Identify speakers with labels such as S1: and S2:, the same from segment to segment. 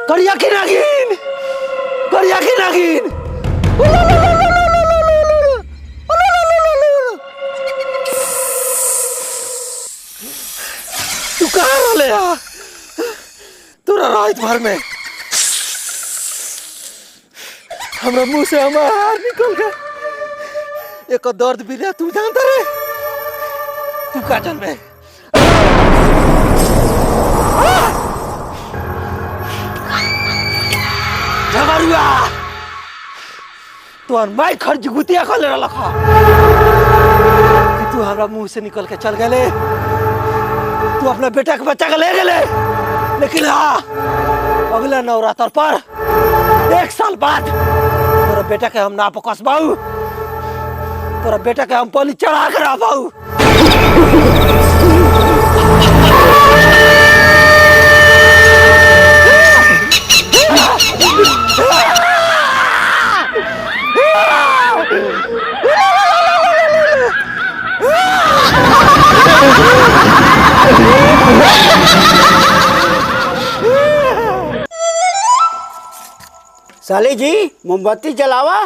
S1: करिया की नागिन, करिया की नागिन। तू कहाँ रहले यार? तोरा रात भर में हमरा मुंह से हमार निकल गया। एक दर्द भी ले तू जानता रे? तू का जान में झगड़ुआ तू माई खर्च गुतिया कर ले रखा कि तू हमरा मुंह से निकल के चल गए। तू अपने बेटा के बच्चा के ले गए, लेकिन हाँ अगला नवरात्र पर 1 साल बाद तोरा बेटा के हम ना पकस बाऊ, तोरा बेटा के हम पली चढ़ा कर आ पाऊ।
S2: साली जी मोमबत्ती जलावा।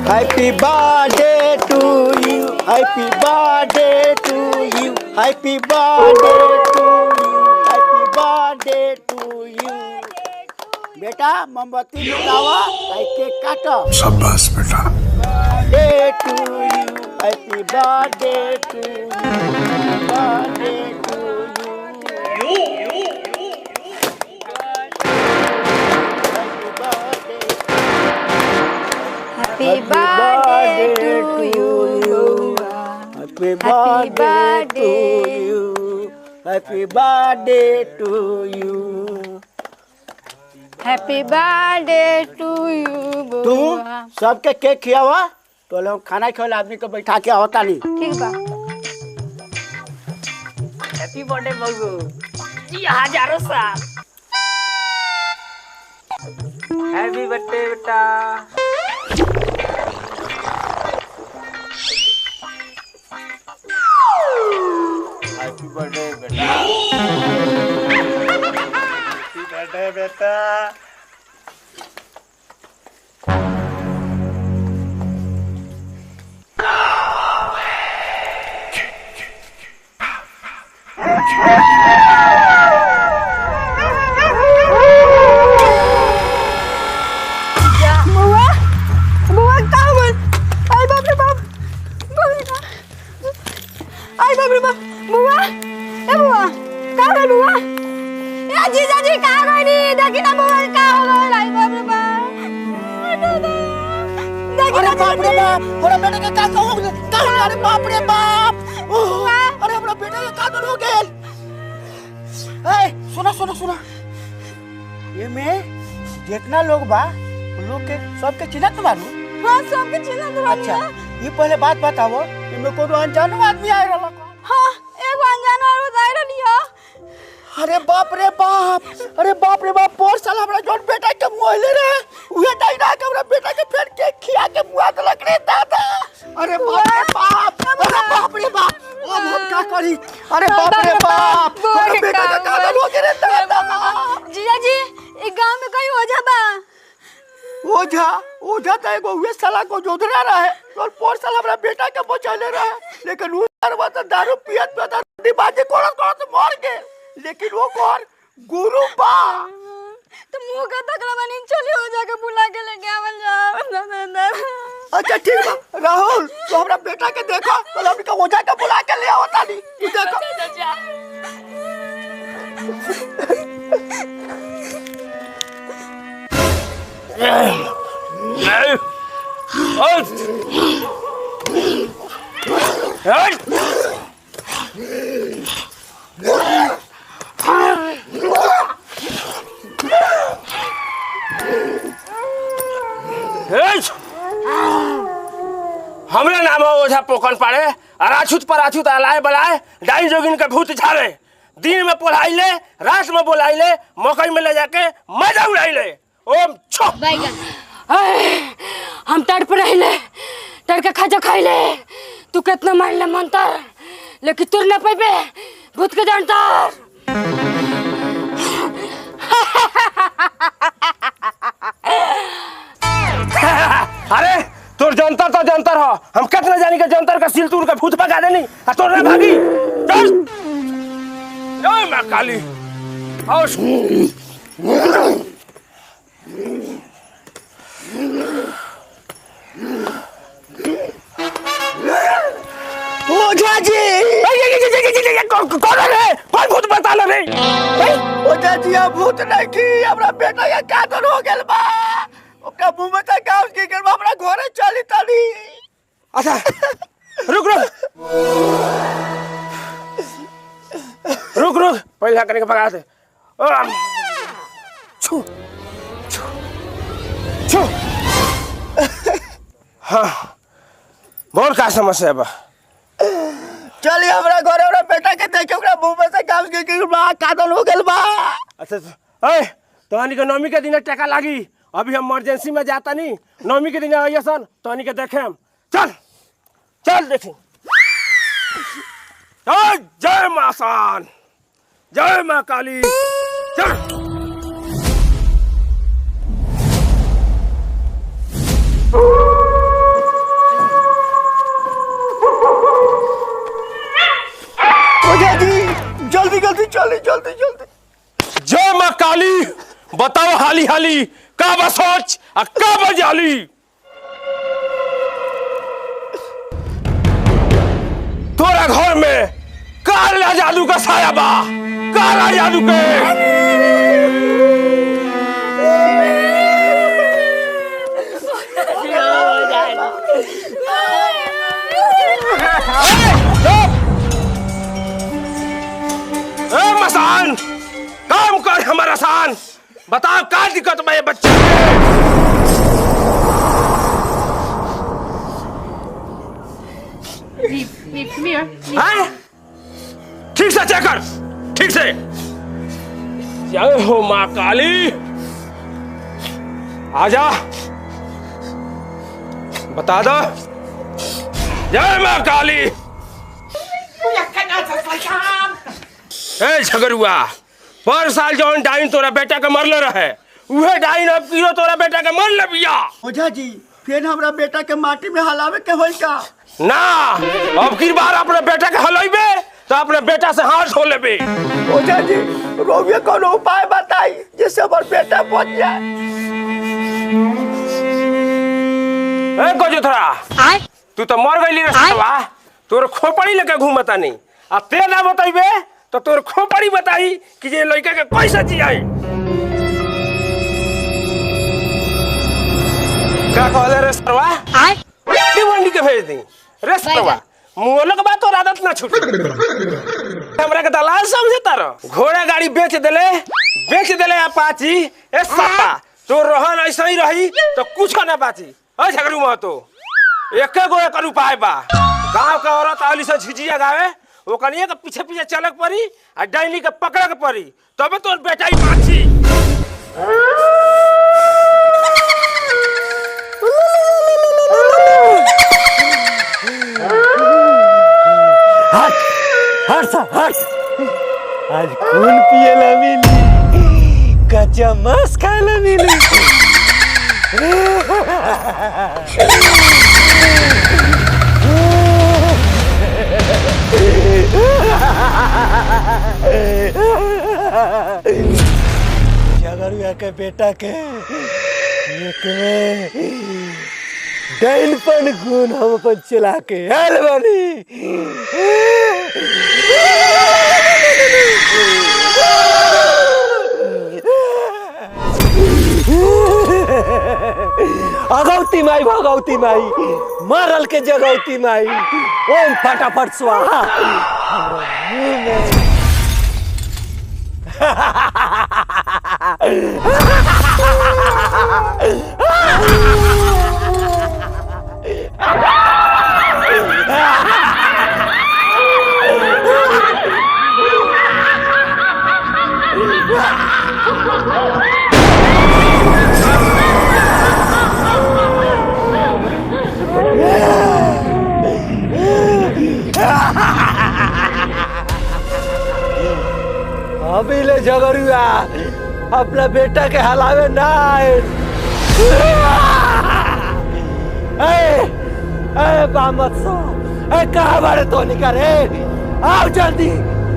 S2: Happy birthday to you, happy birthday to you, happy birthday to you, happy birthday to you। बेटा मोमबत्ती जलावा, केक काटो।
S3: शाबाश बेटा।
S2: Birthday to you, happy birthday to you, birthday to you।
S4: Happy birthday to you.
S2: Happy birthday to you. Happy birthday to you.
S4: Happy birthday to you.
S2: तू सबके cake खियावा तो लोग खाना खिला आदमी को बैठा के होता नहीं।
S4: ठीक बा।
S5: हैप्पी बर्थडे बबू जी, हजारों साल। हैप्पी बर्थडे बेटा।
S2: हैप्पी बर्थडे बेटा।
S5: हैप्पी बर्थडे बेटा।
S2: अरे बाप रे बाप, हमारा बेटे के का हो गया? अरे बाप रे बाप, अरे हमारा बेटे के का हो गया? सुना सुना सुना, ये में जितना लोग बा लोग के सबके चिन्हत बारू।
S4: हाँ सबके चिन्हत बारू।
S2: अच्छा ये पहले बात बताओ, इनमें कोनो अनजान आदमी आए रहला?
S4: हाँ एगो अनजान औरत आए रहली है।
S2: अरे बाप रे बाप, अरे बाप रे बाप, पोर साल हमरा जोन बेटा के मुआइले रहे उहे डाइना के हमरा बेटा के फेर के खिया के मुआ देलक रे दादा। अरे बाप रे बाप, अरे बाप रे बाप, अब हम का करी? अरे बाप रे बाप, हमरा बेटा के का हो के रे दादा।
S4: जीजा जी ई गांव में कहीं ओझा बा।
S2: ओझा ओझा तो एगो उहे साला को जोधरा रहे और पोर साल हमरा बेटा के बचाले रहे, लेकिन उ सरवा तो दारू पियत पियत डिबाजे कोड़त कोड़त मर गए। लेकिन वो कौन गुरु बा?
S4: तो मुंह का तकला बनी, चली हो जाके बुला के लेके आवल जा।
S2: अच्छा ठीक बा राहुल, तो हमरा बेटा के देखो तो हम के ओझा के बुला के ले आवता नहीं। तू देखो
S3: पोखन पाड़े अराछूत पर अछूत अलाए बलाए डाइन जोगिन के भूत झाड़े दिन में पोलाइले रात में बोलाइले मकई में ले जाके मजा उड़ाइले ओम छो
S4: हम तड़प रहिले तड़ के खाजा खाइले तू कितना मार ले मंतर लेकिन तुर न पैबे भूत के जानतर
S3: अरे तोर जंतर तो जंतर हो हम कितना जानी के जंतर का सिल तूर का भूत पका देनी आ तोर ना भागी चल जय मां काली आओ
S2: ओझा जी
S3: कौन है कौन भूत बता ले रे
S2: ओझा जी अब भूत नहीं की हमरा बेटा का कादर हो गेल बा ओकरा मुंह में का गाउस की करबा हमरा घरे चली तनी
S3: अच्छा रुक रुक रुक पहले करने के भगा दे छू छू छू हाँ बहुत का समस्या बा
S2: चली हमरा घरे हमरा बेटा के देखे ओकरा मुंह में से गाउस की करबा कादर हो गेल बा
S3: अच्छा ए तोहनी के नौमी के दिन टका लागी अभी हम इमरजेंसी में जाता नहीं नौमी के दिन आइए सन तोहनी के देखे हम चल चल देखें जय मां सान जय मां काली चल
S2: ओझा जी जल्दी जल्दी चली जल्दी जल्दी
S3: जय मां काली बताओ हाली हाली का बसोच आ का बजाली तोरा घर में काला जादू का साया बा काला जादू के मसान काम कर हमारा आसान बताओ क्या दिक्कत में बच्चे ठीक से चेक कर ठीक से जय हो माँ काली आजा बता दो जय माँ काली ए झगड़ुआ पर साल जौन डाइन तोरा बेटा के मरले रहे उहे डाइन अब किरो तोरा बेटा के मर ले बिया
S2: ओझा जी फिर हमरा बेटा के माटी में हलावे के होई का
S3: ना अब की बार अपने बेटा के हलैबे तो अपने बेटा से हाथ धो लेबे
S2: ओझा जी रोगिया कोनो उपाय बताई जिससे हमर बेटा बच जाए
S3: ए गोजोथरा तू तो मर गइली रे साला तोर खोपड़ी लेके घूमता नहीं आ ते ना बताइबे तो तोर खोपड़ी बताई कि ये लड़का के कैसे जियाई का कहले रे सरवा दीवानी के भेज दी रे सरवा मुंहलक बात और आदत ना छूटे हमरा के दलाल समझता रह घोड़ा गाड़ी बेच देले अपाची ए सत्ता तो रहन ऐसे ही रही तो कुछ ना बाची ओ झगड़ू महतो एके गो एकर उपाय बा गांव के औरत आली से झिझिया गावे वो कनिया के पीछे पीछे चलक पड़ी आ डाइनी के पकड़ के पड़ी तबे तोर बेटा ही बाची
S1: हट हट सा हट आज खून पियला मिली कच्चा मांस खायला मिली झगड़ुआ के बेटा के एक में डाइनपन गुण हम अपन चला के आयल बानी अगौती माई भगौती माई मारल के जगौती माई ओम फटाफट स्वाहा हमरो मुंह में अभी ले झगड़ुआ अपना बेटा के हलावे ना आए। बामत सो कहाँ बारे तो निकले, आओ जल्दी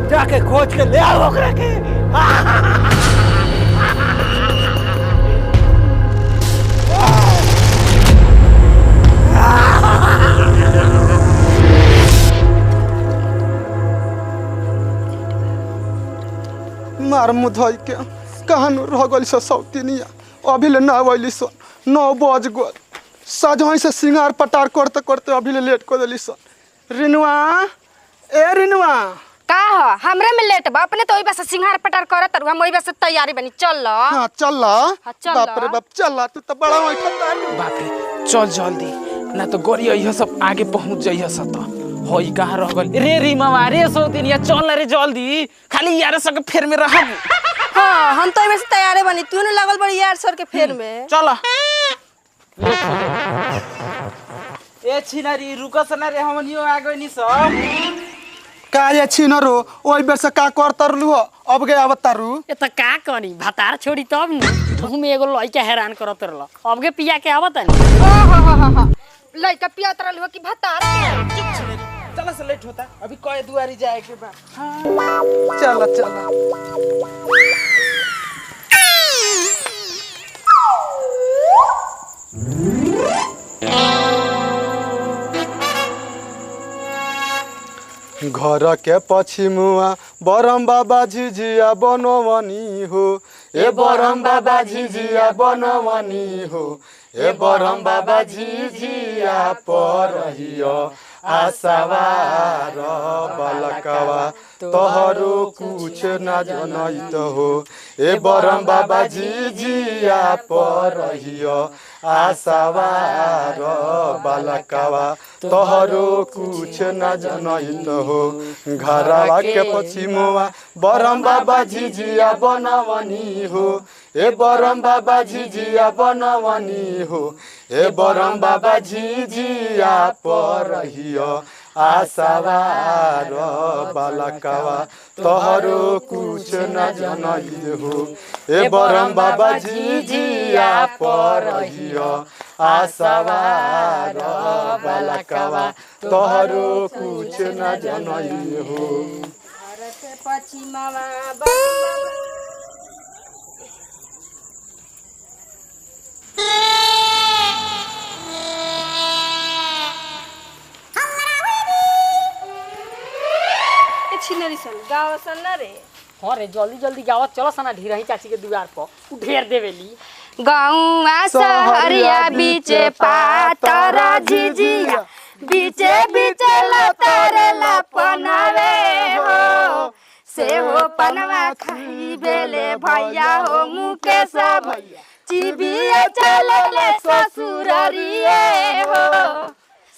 S1: जाके खोज के ले आओ ओकरा के।
S2: मार मुधई के कहाँ रह गई सौतीनिया अभी ले ना अली सन 9 बज गल सजही से सिंगार पटार करते करते अभी ले लेट कर दिली सन। रिनुआ ए रिनुआ
S4: का हो हमरा में लेट बा अपने तो ओई बस सिंगार पटार करत रह हम ओई बस तैयारी बनी चल ल।
S2: हां चल ल।
S4: चल
S2: बाप रे बाप चल तू तो बड़ा बैठा
S6: बाप रे चल जल्दी ना तो गोरिया यह सब आगे पहुंच जाइए सत होई कहाँ रह गई रे रीमा रे सौतीनिया चल ना रे जल्दी खाली यार सब फेर में रहब।
S7: हाँ हम तो वैसे तैयारे बनी तू ने लगल बड़ी यार सर के फेर में
S6: चल ए छिनारी रुको सना रे हमनियो आ गइनी सब
S2: का ये छिनरो ओई बेर से का करत रहलु अब गए आवतारू
S5: ये तो का करी भतार छोड़ी तब न तुम एगो लइका हैरान करत रहल अब के पिया के आवत न
S4: लइका पिया तरल हो कि भतार
S6: चल से लेट होता अभी कई दुआरी जाए के बा।
S2: चल चल घर के पछिमुआ बरम बाबा झिझिया बनवनी हो ए बरम बाबा झिझिया बनवनी हो ए बरम बाबा झिझिया परहियो आशावार बलकवा तोहरो कुछ न जनैत हो ए बरम बाबा झिझिया परहियो आशावार बलकवा तोहरो कुछ न जनैत हो घरवा के पछिमुआ बरम बाबा झिझिया बनवनी हो ए बरम बाबा झिझिया बनवनी हो ए बरम बाबा झिझिया परहियो आशावार बालकवा तोहरो कुछ न जनैत हो ए बरम बाबा झिझिया परहियो आशावार बालकवा तोहरो कुछ न जनैत हो।
S7: छिनरी सन गाँव सन ना रे
S5: हां रे जल्दी जल्दी गावत चलो सना ढीरही चाची के दुआर पर उ ढेर देवेली
S4: गाँवा सहरिया बीचे पातर झिझिया बीचे बीचे लतारे लपनवे हो से हो पनवा खाई बेले भैया हो मुकेश भैया चिबिया चलले ससुररिए हो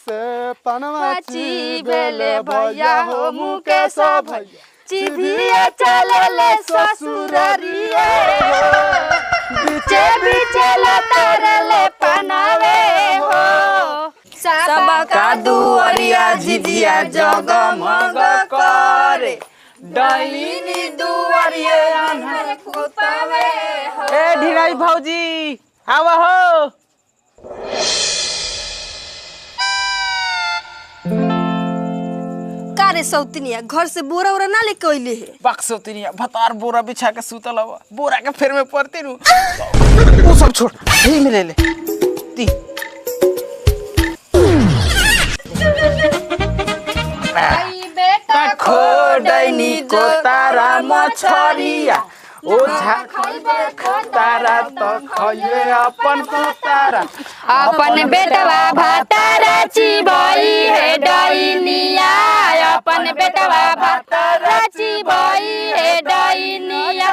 S2: से पनवा
S4: चिबेले भैया हो मुकेश भैया चिबिया चलले ससुररिए हो बीचे बीचे लतारे पनवे हो सबका दुआरिया झिझिया जगमग करे डईनी दुआरिया अन्हर खुतावे हो।
S6: ए ढिराई भौजी आवा हो
S7: का रे सौतनिया घर से बोरा ओरा ना लेके अइले है
S6: बक्सौतिनिया भतार बोरा बिछा के सूतल हवा बोरा के फेर में पड़ती रू वो सब छोड़ यही में ले ती खोडैनी को तारा मछरिया ओझा तारा तो खइए अपन को तारा
S4: अपन बेटवा भातारा चिबई हे डईनिया अपन बेटवा भातारा चिबई हे डईनिया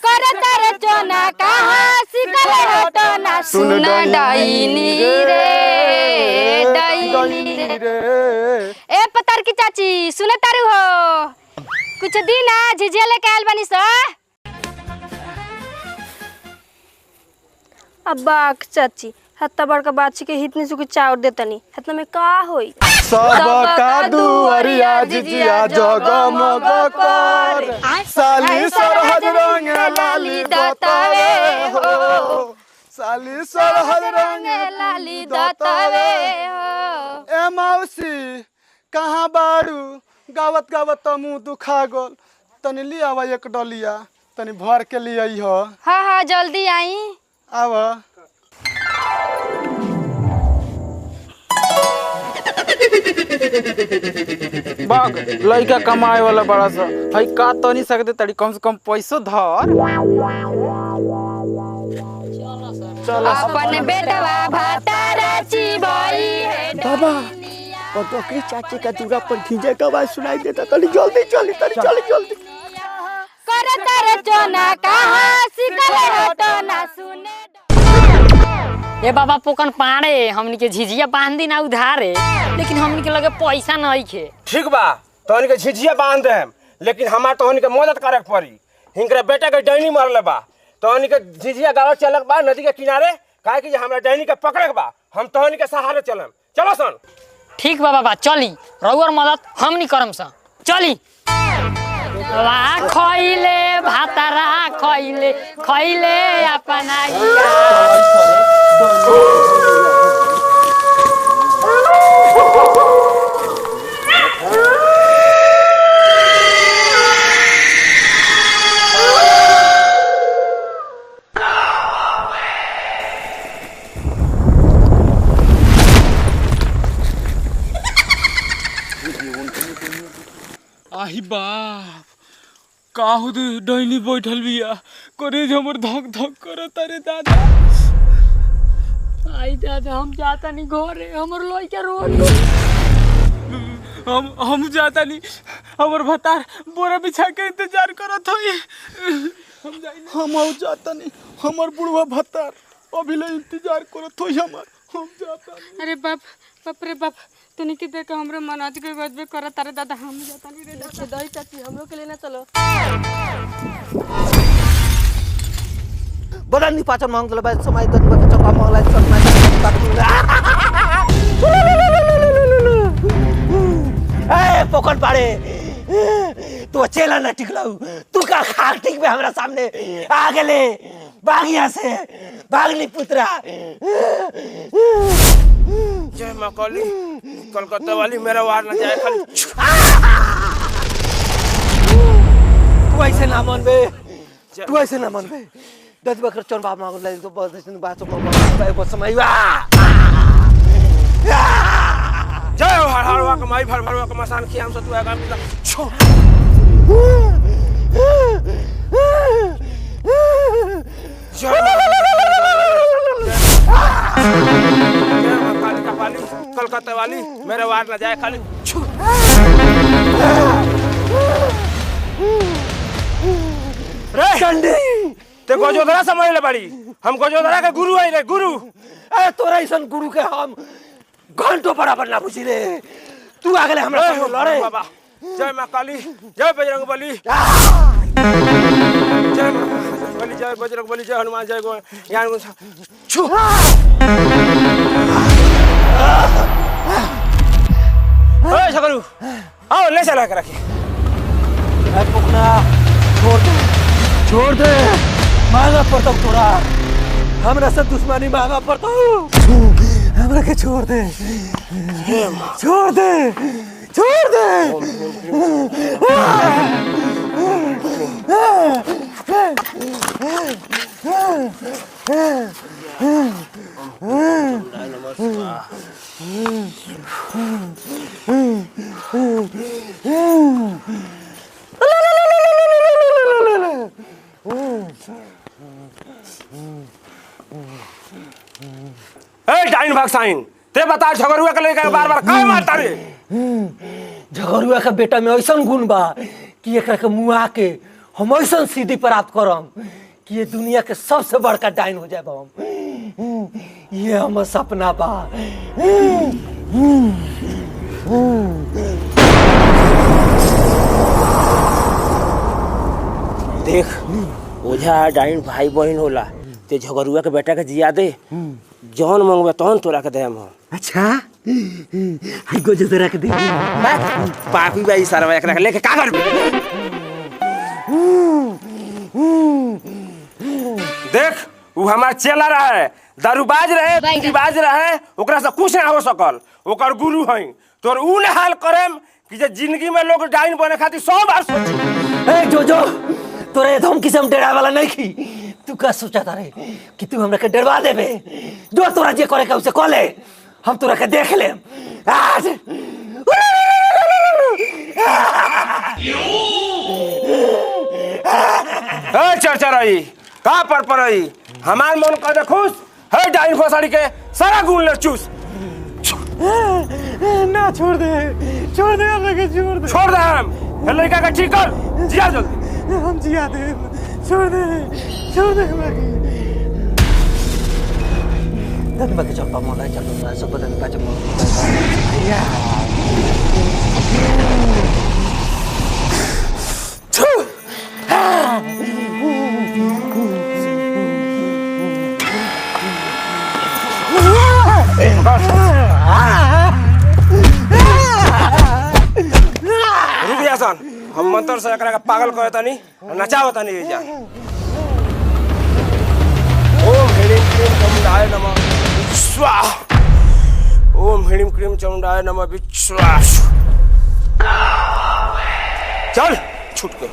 S4: कर तारे चोना कहाँ सिकले हटना सुन डईनी रे डईनी रे। ए पतर की चाची सुने तारू हो कुछ दिन झिझिया लेके आयल बनी सा
S7: अब बाक चाची हत्ता बड़का बाछी के हितनी सुखी चाउर देतनी हत्ता में का होई
S2: सबका दुआरिया जिजिया जगमग कर साली सरहद रंग लाली दतावे हो साली सरहद रंग
S7: लाली दतावे हो
S2: ए मौसी कहाँ बाड़ू गावत गावत त मुँह दुखा गल तनी ले आवा एक डलिया तनी भर के लिए आई हो
S7: हाँ हाँ जल्दी आई
S2: आव
S6: बाग लइका कमाए वाला बड़ा सा भाई का तो नहीं सकते तड़ी कम से कम पैसो धर चल
S7: अपने बेटवा भातारा चिबई है
S2: बाबा और तो के चाचे का दूरा पर खींचे का आवाज सुनाई देता तनी जल्दी चली तनी चली जल्दी
S7: करत रे चोना कहां सिकले हो तो ना सुने
S5: ए बाबा पोकन पाड़े हमनी के झिझिया बांध दी ना उधारे लेकिन हमनी के लगे पैसा नहीं खे।
S3: ठीक बा तोहनी के झिझिया बांध देम लेकिन हमार तोहनी के मदद करे के पड़ी। हिंकरा बेटा के डैनी मरले बा तोहनी के झिझिया गाँव चलक बा नदी के किनारे काहे कि हमरा डैनी के पकड़े के बा हम तोहनी के सहारे चलम चलो सन।
S5: ठीक बा बाबा चली रउर मदद हमनी करम सा चली। वा खइले भातारा खइले खइले अपना
S6: आही बाप काहू दे डैनी बैठल बिया करे हमर धक धक करत रे दादा।
S5: आई दादा हम जाता नहीं घरे हमर लइका रोड
S6: हम जाता नहीं हमर भतार बोरा बिछा के इंतजार करत होई।
S2: हम आउ जाता नहीं हमर बुढ़वा भत्तार अभी ले इंतजार करत होई हमर हम जाता नहीं।
S4: अरे बाप बाप रे बाप तनी के देख हमरे मनाज के गजबे करत तारे दादा हम जाता नहीं रे दादा
S7: दही चाची हम लोग के लेना चलो
S1: बड़ा निपाचन मांगल बा समय तक बा चपा मांगला समय ए पोकन पाड़े तू चेला न टिकलाऊ तू का खाक टिक पे हमरा सामने आ गेले भाग यहाँ से भागली पुत्रा।
S3: जय मां काली कलकत्ता वाली मेरा वार न जाए खाली
S1: तू ऐसे ना मनबे तू ऐसे ना मनबे दस बकर चोन बाप मांगो ले तो बहुत दिन बाद तो बहुत समय
S3: जय हर हरवा कमाई भर भरवा का मसान खियाम से तू आगा मिला छो जय मां काली का पाली कलकत्ता वाली मेरे वार न जाए खाली छो रे
S1: चंडी
S3: ते गजोदरा समझ ले बड़ी हम गजोदरा के गुरु है रे गुरु।
S1: अरे तोरा ऐसन गुरु के हम घंटों बराबर ना बुझी रे तू आगले हमरा संग लड़े
S3: बाबा। जय मां काली जय बजरंग बली जय बली जय बजरंग बली जय हनुमान जय ज्ञान छू ओए छकरू आओ ले चला के रखी
S1: ए पुकना छोड़ दे मांगा पड़ता तोरा हमरा से दुश्मनी मांगा पड़ता हमरा के छोड़ दे छोड़ दे छोड़ दे
S3: ए डाइन भाग साइन ते बता झगड़ुआ के लेके बार-बार काहे मारता रे।
S1: झगड़ुआ का बेटा में ऐसन गुण बा कि एकरा के मुआ के हम ऐसन सीधी प्राप्त करम कि ये दुनिया के सबसे बड़का डाइन हो जाए हम। ये हमर सपना बा।
S3: देख ओझा डाइन भाई बहन होला ते झगरुआ के बेटा के जिया दे जौन मंगबे तौन तोरा के देम हम।
S1: अच्छा हाय गोजो तोरा के दे
S3: पापी भाई सरवा एकरा के लेके का करबे? देख उ हमार चेला रहे, दारूबाज रहे, बीड़ीबाज रहे, ओकरा से कुछ ना हो सकल। ओकर गुरु हई तोर उ न हाल करेम कि जे जिंदगी में लोग डाइन बने खातिर 100 बार सोची।
S1: ए जोजो तोरे धमकी से हम डरा वाला नहीं की। तू का सोचा तारे कि तू हमरा के डरवा देबे? जो तोरा जे करे के उसे कह ले, हम तोरा के देख ले आज।
S3: ए चरचरई का पर रही हमार मन कर दे खुश है डाइन फसाड़ी के सारा गुण ले चूस।
S1: ना छोड़ दे हमरा के छोड़ दे।
S3: छोड़ दे हम हे लड़का का ठीक कर जिया जल्दी।
S1: हम जिया दे छोड़ दे हमरा के। तब मैं के चल पाऊंगा ना चल मैं सब बदन का चल।
S3: रुक जा सन हम मंत्र से एकरा के पागल करे तनी नचाव तनी जा। ओम ह्रीम क्रीम चामुंडाय नमः स्वाहा। ओम ह्रीम क्रीम चामुंडाय नमः विश्वास। चल छूट के